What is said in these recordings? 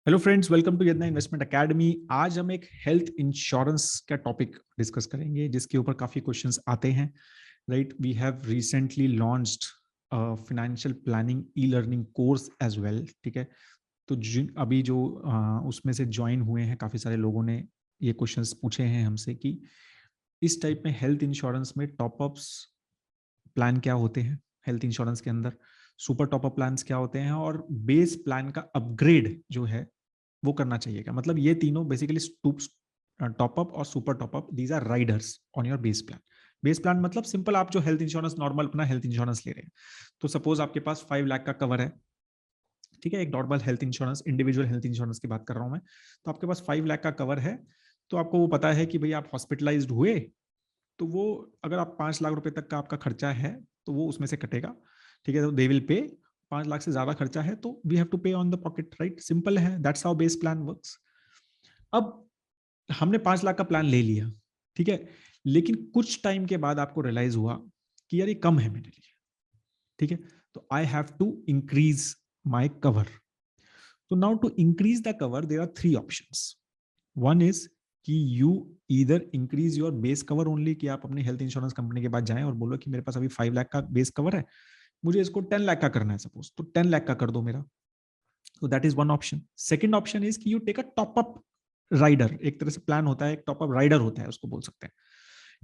Hello friends, welcome to Yadnya investment academy. आज हम एक हेल्थ इंश्योरेंस का टॉपिक डिस्कस करेंगे जिसके ऊपर काफी क्वेश्चंस आते हैं। Right, we have recently launched financial planning e learning course as well. ठीक है, तो अभी जो उसमें से ज्वाइन हुए हैं काफी सारे लोगों ने ये क्वेश्चंस पूछे हैं हमसे कि इस टाइप में हेल्थ इंश्योरेंस में टॉपअप्स प्लान क्या होते हैं, हेल्थ इंश्योरेंस के अंदर सुपर टॉपअप प्लान्स क्या होते हैं, और बेस प्लान का अपग्रेड जो है वो करना चाहिए क्या। मतलब ये तीनों बेसिकली टॉपअप और super top up, these are riders on your base plan. Base plan मतलब सिंपल, आप जो हेल्थ इंश्योरेंस नॉर्मल अपना हेल्थ इंश्योरेंस ले रहे हैं, तो सपोज आपके पास 5 लाख का कवर है। ठीक है, एक normal health insurance, individual health insurance की बात कर रहा हूं मैं। तो आपके पास 5 लाख का कवर है, तो आपको वो पता है कि भाई आप हॉस्पिटलाइज्ड हुए तो वो, अगर आप 5 लाख रुपए तक का आपका खर्चा है तो वो उसमें से कटेगा। ठीक है, तो दे विल पे। 5 लाख से ज्यादा खर्चा है तो we have to pay on the pocket. Right, simple है, that's how base plan works. अब हमने 5 लाख का प्लान ले लिया, ठीक है, लेकिन कुछ टाइम के बाद आपको रियलाइज हुआ कि यार ये कम है मेरे लिए। ठीक है, तो I have to increase my cover. तो now to increase the cover there are 3 options. One is कि you either increase your base cover only, कि आप अपनी हेल्थ इंश्योरेंस कंपनी के पास जाएं और बोलो कि मेरे पास अभी 5 लाख का बेस कवर है, मुझे इसको 10 लाख का करना है सपोज, तो 10 लाख का कर दो मेरा। तो that is one option. Second option is कि you take a top up rider, एक तरह से प्लान होता है, एक टॉप अप राइडर होता है उसको बोल सकते हैं।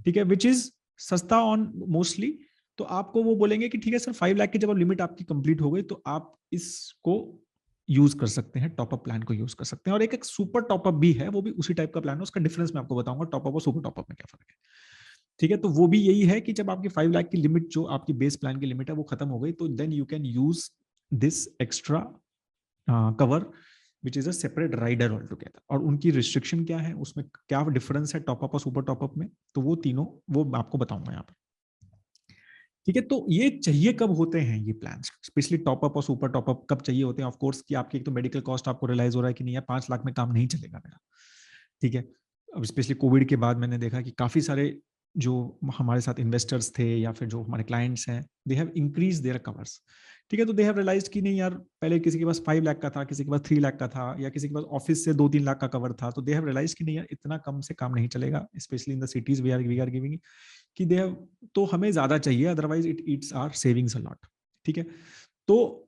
ठीक है, विच इज सस्ता ऑन मोस्टली। तो आपको वो बोलेंगे कि ठीक है सर, 5 लाख की जब लिमिट आपकी कंप्लीट हो गई तो आप इसको यूज कर सकते हैं, टॉपअप प्लान को यूज कर सकते हैं। और एक सुपर टॉपअप भी है, वो भी उसी टाइप का प्लान है, उसका डिफरेंस मैं आपको बताऊंगा टॉपअप और सुपर टॉपअप में क्या फर्क है। ठीक है, तो वो भी यही है कि जब आपकी 5 लाख की लिमिट, जो आपकी बेस प्लान की लिमिट है, वो खत्म हो गई, तो then you can use this extra cover which is a separate rider all together. और उनकी रिस्ट्रिक्शन क्या है, उसमें क्या डिफरेंस है टॉपअप और सुपर टॉपअप में, तो वो तीनों वो मैं आपको बताऊंगा यहाँ पर। ठीक है, तो ये चाहिए कब होते हैं ये प्लान, स्पेशली टॉपअप और सुपर टॉपअप कब चाहिए होते हैं। ऑफ कोर्स कि आपकी एक तो मेडिकल कॉस्ट आपको रियलाइज हो रहा है कि नहीं यार 5 लाख में काम नहीं चलेगा मेरा। ठीक है, अब स्पेशली कोविड के बाद मैंने देखा कि काफी सारे जो हमारे साथ इन्वेस्टर्स थे या फिर जो हमारे क्लाइंट्स हैं, they have increase their covers. ठीक है, तो दे हैव रियलाइज कि नहीं यार, पहले किसी के पास 5 लाख का था, किसी के पास 3 लाख का था, या किसी के पास ऑफिस से 2-3 लाख का कवर था, तो दे हैव रियलाइज कि नहीं यार, इतना कम से काम नहीं चलेगा, specially in the cities we are giving, कि दे हैव, तो हमें ज्यादा चाहिए, otherwise it eats our savings a lot. ठीक है, तो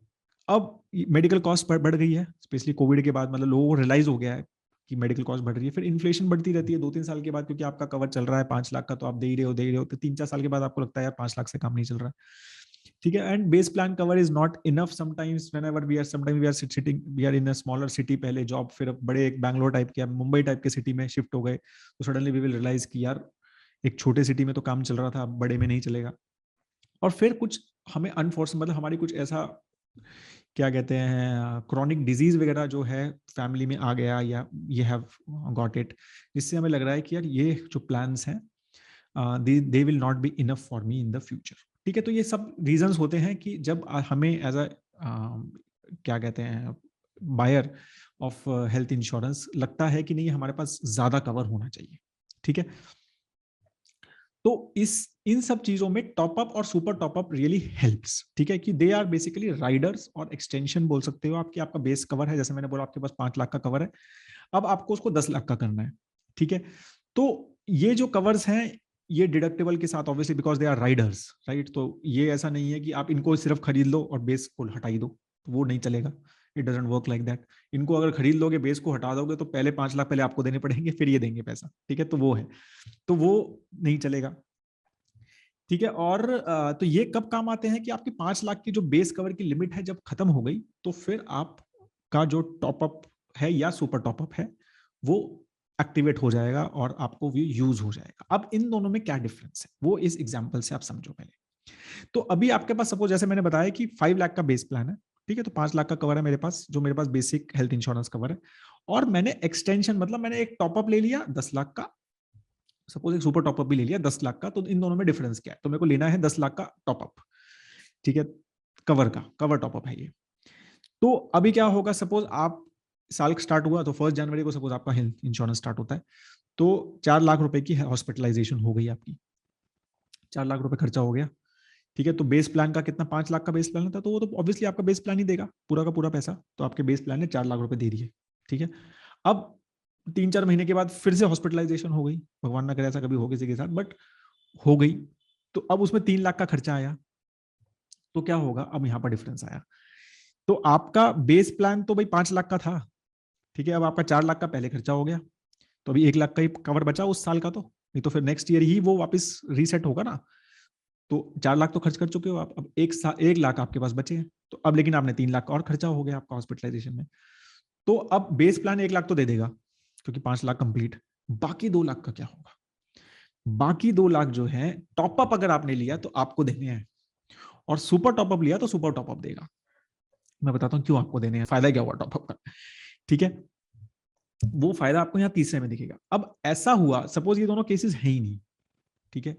अब मेडिकल कॉस्ट बढ़ गई है, स्पेशली कोविड के बाद, मतलब लोगों को रियलाइज हो गया है कि मेडिकल कॉस्ट बढ़ रही है। फिर इन्फ्लेशन बढ़ती रहती है 2-3 साल के बाद, क्योंकि आपका कवर चल रहा है 5 लाख का, तो आप दे ही रहे हो, तो 3-4 साल के बाद आपको लगता है यार 5 लाख से काम नहीं चल रहा है। ठीक है, and base plan cover is not enough sometimes, whenever we are sometimes we are sitting, we are in a smaller city, पहले जॉब, फिर बड़े एक बैंगलोर टाइप के, मुंबई टाइप के सिटी में शिफ्ट हो गए, तो सडनली वी विल रियलाइज कि यार एक छोटे सिटी में तो काम चल रहा था, बड़े में नहीं चलेगा। और फिर कुछ हमें अनफॉर्चुनेट, मतलब हमारी कुछ ऐसा, क्या कहते हैं, क्रॉनिक डिजीज वगैरह जो है फैमिली में आ गया, या ये हैव गॉट इट, जिससे हमें लग रहा है कि यार ये जो प्लान्स हैं they will not be enough for me in the future. ठीक है, तो ये सब रीजंस होते हैं कि जब हमें एज अ, क्या कहते हैं, बायर ऑफ हेल्थ इंश्योरेंस लगता है कि नहीं हमारे पास ज्यादा कवर होना चाहिए। ठीक है, तो इस इन सब चीजों में टॉपअप और सुपर टॉपअप रियली हेल्प्स। ठीक है, कि दे आर बेसिकली राइडर्स और एक्सटेंशन बोल सकते हो आपकी, आपका बेस कवर है, जैसे मैंने बोला आपके पास 5 लाख का कवर है, अब आपको उसको 10 लाख का करना है। ठीक है, तो ये जो कवर्स हैं ये डिडक्टेबल के साथ, obviously because they are riders, right. तो ये ऐसा नहीं है कि आप इनको सिर्फ खरीद लो और बेस को हटा ही दो, तो वो नहीं चलेगा, it doesn't work like that. इनको अगर खरीद लोगे, बेस को हटा दोगे, तो पहले 5 लाख पहले आपको देने पड़ेंगे, फिर ये देंगे पैसा। ठीक है, तो वो है, तो वो नहीं चलेगा। ठीक है, और तो ये कब काम आते हैं कि आपकी 5 लाख की जो बेस कवर की लिमिट है जब खत्म हो गई, तो फिर आपका जो टॉपअप है या सुपर टॉपअप है वो एक्टिवेट हो जाएगा और आपको भी यूज हो जाएगा। अब इन दोनों में क्या डिफरेंस है वो इस एग्जांपल से आप समझो पहले। तो अभी आपके पास सपोज, जैसे मैंने बताया कि 5 लाख का बेस प्लान है, ठीक है, तो 5 लाख का कवर है मेरे पास, जो मेरे पास बेसिक हेल्थ इंश्योरेंस कवर है, और मैंने एक्सटेंशन, मतलब मैंने एक टॉपअप ले लिया 10 लाख का, सपोज एक सुपर टॉपअप भी ले लिया 10 लाख का, तो इन दोनों में डिफरेंस क्या है, तो मेरे को लेना है 10 लाख का टॉपअप। ठीक है, कवर टॉपअप है ये। तो अभी क्या होगा, सपोज आप, साल स्टार्ट हुआ तो 1 जनवरी को सपोज आपका हेल्थ इंश्योरेंस स्टार्ट होता है, तो 4 लाख रुपए की हॉस्पिटलाइजेशन हो गई आपकी, 4 लाख रुपए खर्चा हो गया। ठीक है, तो बेस प्लान का कितना, 5 लाख का बेस प्लान था, तो वो तो ऑब्वियसली आपका बेस प्लान ही देगा पूरा का पूरा पैसा, तो आपके बेस प्लान ने 4 लाख रुपए दे दिए। ठीक है। अब 3-4 महीने के बाद फिर से हॉस्पिटलाइजेशन हो गई, भगवान ना करे ऐसा कभी हो किसी के साथ, बट हो गई, तो अब उसमें 3 लाख का खर्चा आया। तो क्या होगा, अब यहां पर डिफरेंस आया। तो आपका बेस प्लान तो भाई 5 लाख का था, ठीक है, अब आपका 4 लाख का पहले खर्चा हो गया, तो अभी 1 लाख का ही कवर बचा उस साल का, तो नहीं तो फिर नेक्स्ट ईयर ही वो वापस रीसेट होगा ना। तो 4 लाख तो खर्च कर चुके हो आप, अब 1 लाख आपके पास बचे हैं, तो अब लेकिन आपने 3 लाख का और खर्चा हो गया आपका हॉस्पिटलाइजेशन में। तो अब बेस प्लान 1 लाख तो दे देगा क्योंकि 5 लाख कंप्लीट, बाकी 2 लाख का क्या होगा? बाकी 2 लाख जो है टॉपअप अगर आपने लिया तो आपको देने हैं, और सुपर टॉपअप लिया तो सुपर टॉपअप देगा। मैं बताता हूं क्यों आपको देने हैं, फायदा क्या हुआ टॉपअप का, ठीक है। वो फायदा आपको यहाँ तीसरे में दिखेगा। अब ऐसा हुआ, सपोज ये दोनों केसेस है ही नहीं, ठीक है,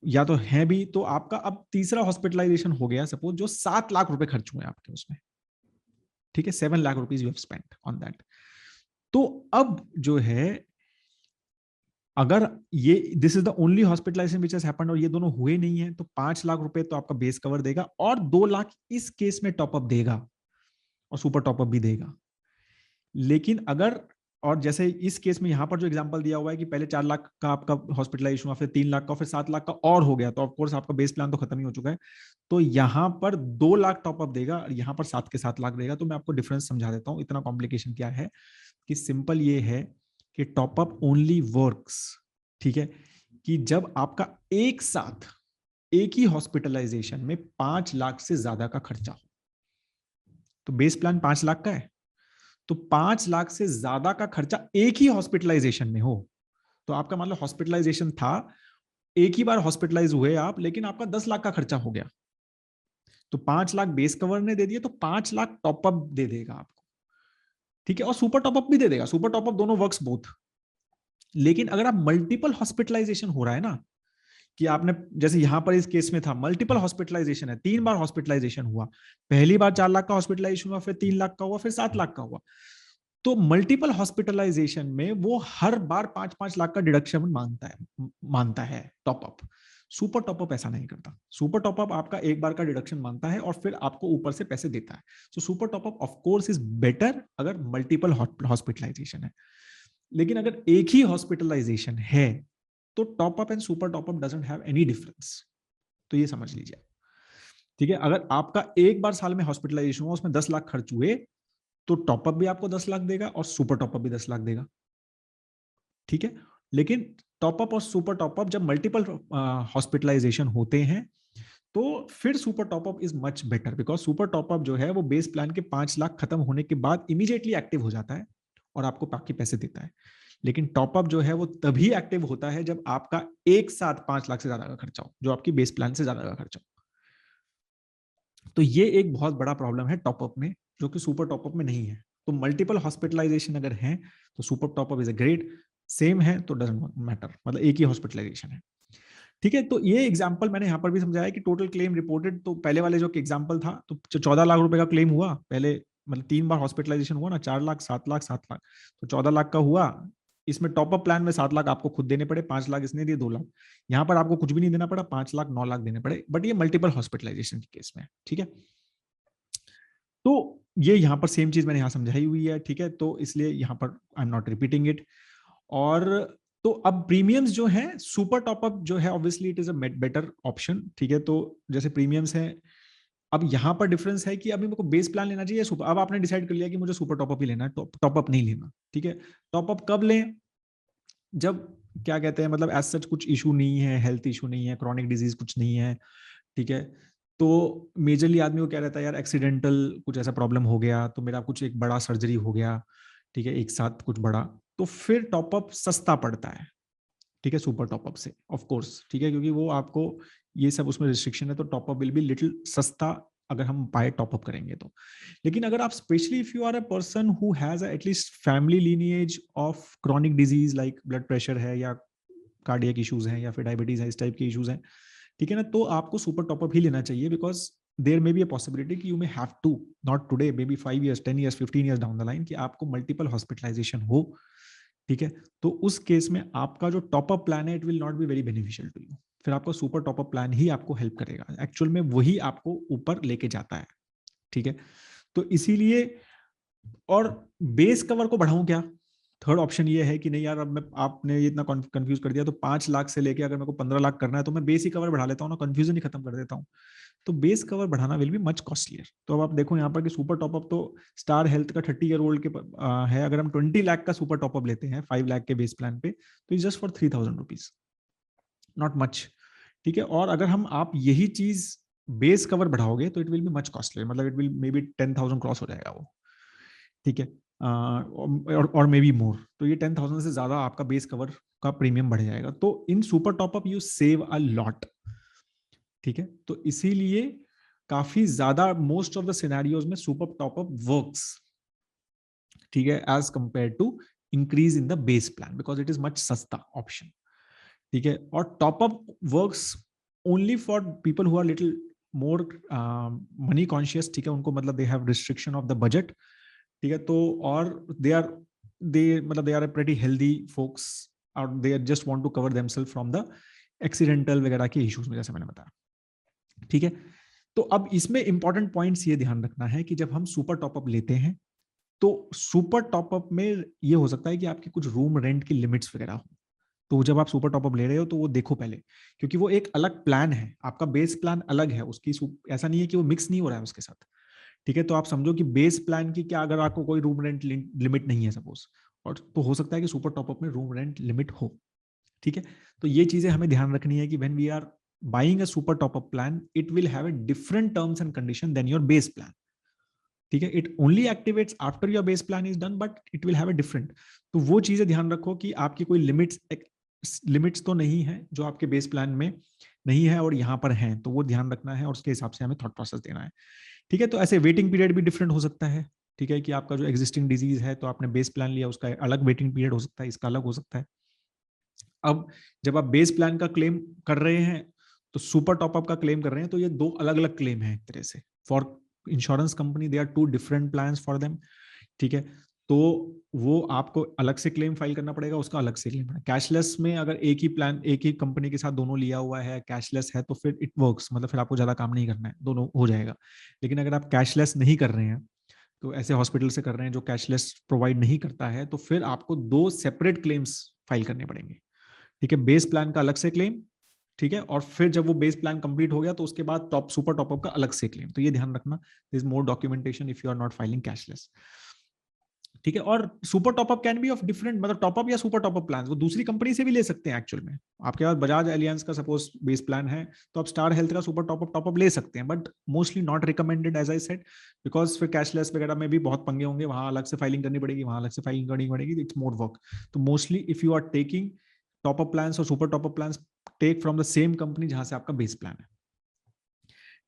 या तो है भी, तो आपका अब तीसरा हॉस्पिटलाइजेशन हो गया सपोज, जो 7 लाख रुपए खर्च हुए आपके उसमें, ठीक है, 7 lakh rupees you have spent on that. तो अब जो है, अगर ये this is the only hospitalisation which has happened और ये दोनों हुए नहीं है, तो 5 लाख रुपए तो आपका बेस कवर देगा, और 2 लाख इस केस में टॉपअप देगा, और सुपर टॉपअप भी देगा। लेकिन अगर, और जैसे इस केस में यहां पर जो एग्जांपल दिया हुआ है कि पहले 4 लाख का आपका हॉस्पिटलाइजेशन हुआ, फिर 3 लाख का, फिर 7 लाख का और हो गया, तो ऑफकोर्स आपका बेस प्लान तो खत्म ही हो चुका है। तो यहां पर 2 लाख टॉपअप देगा और यहां पर 7 के 7 लाख देगा। तो मैं आपको डिफरेंस समझा देता हूं, इतना कॉम्प्लिकेशन क्या है, कि सिंपल ये है कि टॉपअप ओनली वर्क्स, ठीक है, कि जब आपका एक साथ एक ही हॉस्पिटलाइजेशन में 5 लाख से ज्यादा का खर्चा हो। तो बेस प्लान 5 लाख का है, तो 5 लाख से ज्यादा का खर्चा एक ही हॉस्पिटलाइजेशन में हो। तो आपका मान लो हॉस्पिटलाइजेशन था, एक ही बार हॉस्पिटलाइज हुए आप, लेकिन आपका 10 लाख का खर्चा हो गया, तो 5 लाख बेस कवर ने दे दिए, तो 5 लाख टॉपअप दे देगा आपको, ठीक है, और सुपर टॉपअप भी दे देगा। सुपर टॉपअप दोनों वर्क्स बोथ। लेकिन अगर आप मल्टीपल हॉस्पिटलाइजेशन हो रहा है ना, कि आपने, जैसे यहां पर इस केस में था मल्टीपल हॉस्पिटलाइजेशन है, 3 बार हॉस्पिटलाइजेशन हुआ, पहली बार 4 लाख का हॉस्पिटलाइजेशन हुआ, फिर 3 लाख का हुआ, फिर 7 लाख का हुआ, तो मल्टीपल हॉस्पिटलाइजेशन में वो हर बार 5-5 लाख का डिडक्शन मानता है टॉपअप। सुपर टॉपअप ऐसा नहीं करता। सुपर टॉपअप आपका एक बार का डिडक्शन मानता है और फिर आपको ऊपर से पैसे देता है। So super top up of course is better अगर मल्टीपल हॉस्पिटलाइजेशन है। लेकिन अगर एक ही हॉस्पिटलाइजेशन है तो top up and super top up doesn't have any difference. तो ये समझ लीजिए, ठीक है। अगर आपका एक बार साल में हॉस्पिटलाइजेशन हुआ, उसमें 10 लाख खर्च हुए, तो टॉपअप भी आपको 10 लाख देगा और सुपर टॉपअप भी 10 लाख देगा, ठीक है। लेकिन टॉपअप और सुपर टॉपअप जब मल्टीपल हॉस्पिटलाइजेशन होते हैं, तो फिर super top up is much better, because super top up जो है वो बेस प्लान के 5 लाख खत्म होने के बाद इमीडिएटली एक्टिव हो जाता है और आपको बाकी पैसे देता है। लेकिन टॉपअप जो है वो तभी एक्टिव होता है जब आपका एक साथ 5 लाख से ज्यादा का खर्चा हो, जो आपकी बेस प्लान से ज्यादा का खर्चा हो। तो ये एक बहुत बड़ा प्रॉब्लम है टॉपअप में, जो कि सुपर टॉपअप में नहीं है। तो मल्टीपल हॉस्पिटलाइजेशन अगर है तो super top up is a great, same है तो डजंट मैटर, मतलब एक ही हॉस्पिटलाइजेशन है, ठीक है। तो ये एग्जांपल मैंने यहाँ पर भी समझाया कि टोटल क्लेम रिपोर्टेड, तो पहले वाले जो एग्जांपल था, तो 14 लाख रुपए का क्लेम हुआ पहले, मतलब 3 बार हॉस्पिटलाइजेशन हुआ ना, 4 लाख 7 लाख 7 लाख, तो 14 लाख का हुआ। इसमें टॉपअप प्लान में 7 लाख आपको खुद देने पड़े, 5 लाख इसने दिए, 2 लाख यहाँ पर आपको कुछ भी नहीं देना पड़ा, 5 लाख 9 लाख देने पड़े, बट ये मल्टीपल हॉस्पिटलाइजेशन के केस में, ठीक है। तो ये यहाँ पर सेम चीज मैंने यहाँ समझाई हुई है, ठीक है, तो इसलिए यहाँ पर I am not repeating it. और तो अब प्रीमियम्स जो है, सुपर टॉपअप जो है obviously it is a better option, ठीक है। तो जैसे प्रीमियम्स है, अब यहाँ पर डिफरेंस है कि अभी मेरे को बेस प्लान लेना चाहिए सुपर, अब आपने डिसाइड कर लिया कि मुझे सुपर टॉपअप ही लेना है, टॉपअप नहीं लेना, ठीक है। टॉपअप कब लें? जब, क्या कहते हैं, मतलब एज सच कुछ इशू नहीं है, हेल्थ इशू नहीं है, क्रॉनिक डिजीज कुछ नहीं है, ठीक है। तो मेजरली आदमी को क्या रहता है, यार एक्सीडेंटल कुछ ऐसा प्रॉब्लम हो गया, तो मेरा कुछ एक बड़ा सर्जरी हो गया, ठीक है, एक साथ कुछ बड़ा, तो फिर टॉपअप सस्ता पड़ता है, ठीक है, सुपर टॉपअप से, ऑफ कोर्स, ठीक है, क्योंकि वो आपको ये सब उसमें रिस्ट्रिक्शन है, तो टॉपअप विल बी लिटिल सस्ता अगर हम बाय टॉपअप करेंगे तो। लेकिन अगर आप specially if you are a person who has at least family lineage of chronic disease like blood pressure है या कार्डियक इश्यूज हैं या फिर डायबिटीज है, इस टाइप के इश्यूज हैं, ठीक है ना, तो आपको सुपर टॉपअप ही लेना चाहिए, because there may be a possibility कि you may have to, not today, may be 5 years 10 years 15 years down the line, कि आपको मल्टीपल हॉस्पिटलाइजेशन हो, ठीक है। तो उस केस में आपका जो टॉपअप प्लान है it will not be very beneficial to you, फिर आपका सुपर टॉपअप प्लान ही आपको हेल्प करेगा, एक्चुअल में वही आपको ऊपर लेके जाता है, ठीक है। तो इसीलिए और बेस कवर को बढ़ाऊं क्या? थर्ड ऑप्शन ये है कि नहीं यार, अब मैं, आपने ये इतना कंफ्यूज कर दिया, तो 5 लाख से लेके अगर मेरे को 15 लाख करना है तो मैं बेस ही कवर बढ़ा लेता हूँ ना, कंफ्यूजन ही खत्म कर देता हूँ। तो बेस कवर बढ़ाना विल बी मच कॉस्टलियर। तो अब आप देखो यहाँ पर कि सुपर टॉपअप तो स्टार हेल्थ का 30 ईयर ओल्ड के है, अगर हम 20 लाख का सुपर टॉपअप लेते हैं 5 लाख के बेस प्लान पे, तो is just for 3000 rupees, not much. ठीक है, और अगर हम आप यही चीज बेस कवर बढ़ाओगे तो it will be much costly, मतलब it will may be 10,000 cross हो जाएगा वो। ठीक है, और मे बी मोर, तो ये 10,000 से ज्यादा आपका बेस कवर का प्रीमियम बढ़ जाएगा। तो in super top up you save a lot. ठीक है, तो इसीलिए काफी ज्यादा मोस्ट ऑफ द सिनेरियोज में सुपर टॉपअप वर्क्स, ठीक है, as compare to increase in the base plan, because it is much सस्ता ऑप्शन। ठीक है, और top up works only for people who are little more money conscious. ठीक है, उनको मतलब they have restriction of the budget. ठीक है, तो और they are pretty healthy folks, और they just want to cover themself from the accidental वगैरह के इश्यूज में, जैसे मैंने बताया। ठीक है, तो अब इसमें इंपॉर्टेंट पॉइंट्स ये ध्यान रखना है कि जब हम सुपर टॉपअप लेते हैं तो सुपर टॉपअप में ये हो सकता है कि आपकी कुछ रूम रेंट की लिमिट्स वगैरह हो। तो जब आप सुपर टॉपअप ले रहे हो तो वो देखो पहले, क्योंकि वो एक अलग प्लान है, आपका बेस प्लान अलग है उसकी, ऐसा नहीं है कि वो मिक्स नहीं हो रहा है उसके साथ। ठीक है, तो आप समझो कि बेस प्लान की क्या, अगर आपको कोई रूम रेंट लिमिट नहीं है सपोज, और तो हो सकता है कि सुपर टॉपअप में रूम रेंट लिमिट हो। ठीक है, तो ये चीजें हमें ध्यान रखनी है कि when we are buying a super top up plan, it will have a different terms and condition than your base plan. ठीक है, it only activates after your base plan is done, but it will have a different. तो वो चीजें ध्यान रखो कि आपकी कोई लिमिट्स तो नहीं है जो आपके बेस प्लान में नहीं है और यहाँ पर है, तो वो ध्यान रखना है और उसके हिसाब से हमें थॉट प्रोसेस देना है। ठीक है, तो ऐसे वेटिंग पीरियड भी डिफरेंट हो सकता है। ठीक है, कि आपका जो एग्जिस्टिंग डिजीज है तो आपने बेस प्लान लिया, उसका अलग वेटिंग पीरियड हो सकता है, इसका अलग हो सकता है। अब जब आप बेस प्लान का क्लेम कर रहे हैं तो सुपर टॉपअप का क्लेम कर रहे हैं, तो ये दो अलग अलग क्लेम है एक तरह से। For insurance company they are two different plan for them. ठीक है, तो वो आपको अलग से क्लेम फाइल करना पड़ेगा, उसका अलग से क्लेम पड़ेगा। कैशलेस में अगर एक ही प्लान एक ही कंपनी के साथ दोनों लिया हुआ है, कैशलेस है, तो फिर इट वर्क्स, मतलब फिर आपको ज्यादा काम नहीं करना है, दोनों हो जाएगा। लेकिन अगर आप कैशलेस नहीं कर रहे हैं, तो ऐसे हॉस्पिटल से कर रहे हैं जो कैशलेस प्रोवाइड नहीं करता है, तो फिर आपको दो सेपरेट क्लेम्स फाइल करने पड़ेंगे। ठीक है, बेस प्लान का अलग से क्लेम, ठीक है, और फिर जब वो बेस प्लान कंप्लीट हो गया तो उसके बाद टॉप सुपर टॉपअप का अलग से क्लेम। तो ये ध्यान रखना, this more documentation if you are not filing cashless. ठीक है, और super top up can be of different, मतलब टॉपअप या सुपर टॉपअप प्लान वो दूसरी कंपनी से भी ले सकते हैं एक्चुअल में। आपके पास बजाज एलियंस का सपोज बेस प्लान है, तो आप स्टार हेल्थ का सुपर टॉपअप ले सकते हैं, but mostly not recommended as I said, because फिर कैशलेस वगैरह में भी बहुत पंगे होंगे, वहां अलग से फाइलिंग करनी पड़ेगी, वहां अलग से फाइलिंग करनी पड़ेगी, इट्स मोर वर्क। तो mostly if you are taking top up plan और super top up plan, take from the same company जहां से आपका बेस प्लान है।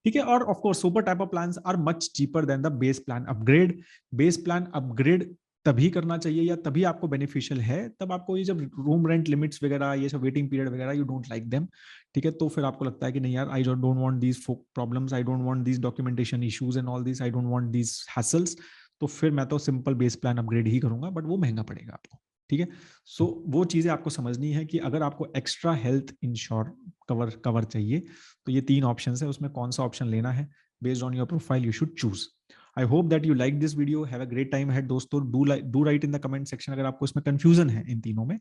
ठीक है, और of course super type of plans are much cheaper than the base plan upgrade. Base plan upgrade तभी करना चाहिए या तभी आपको बेनिफिशियल है तब आपको ये जब रूम रेंट लिमिट्स वगैरह, ये सब वेटिंग पीरियड वगैरह, यू डोंट लाइक देम। ठीक है, तो फिर आपको लगता है कि नहीं यार, I don't want these problems, I don't want these documentation issues and all this, I don't want these hassles, तो फिर मैं तो सिंपल बेस प्लान अपग्रेड ही करूंगा, बट वो महंगा पड़ेगा आपको। ठीक है, सो वो चीजें आपको समझनी है कि अगर आपको एक्स्ट्रा हेल्थ इंश्योर कवर चाहिए, तो ये 3 ऑप्शन है, उसमें कौन सा ऑप्शन लेना है, based on your profile you should choose. I hope that you like this video, have a great time ahead दोस्तों। Do write in the comment section अगर आपको इसमें कंफ्यूजन है इन तीनों में।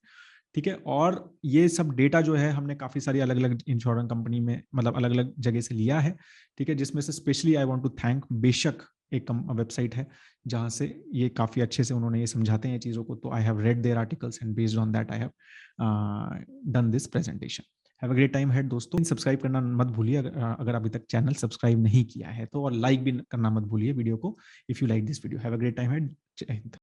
ठीक है, और ये सब डेटा जो है हमने काफी सारी अलग अलग इंश्योरेंस कंपनी में, मतलब अलग अलग जगह से लिया है। ठीक है, जिसमें से specially I want to thank Beshak, एक वेबसाइट है जहां से ये काफी अच्छे से उन्होंने ये समझाते हैं चीजों को, तो I have read their articles and based on that I have done this presentation. Have a great time ahead दोस्तों। सब्सक्राइब करना मत भूलिए अगर अभी तक चैनल सब्सक्राइब नहीं किया है तो, और लाइक भी करना मत भूलिए वीडियो को if you like this video. Have a great time head. जय हिंद।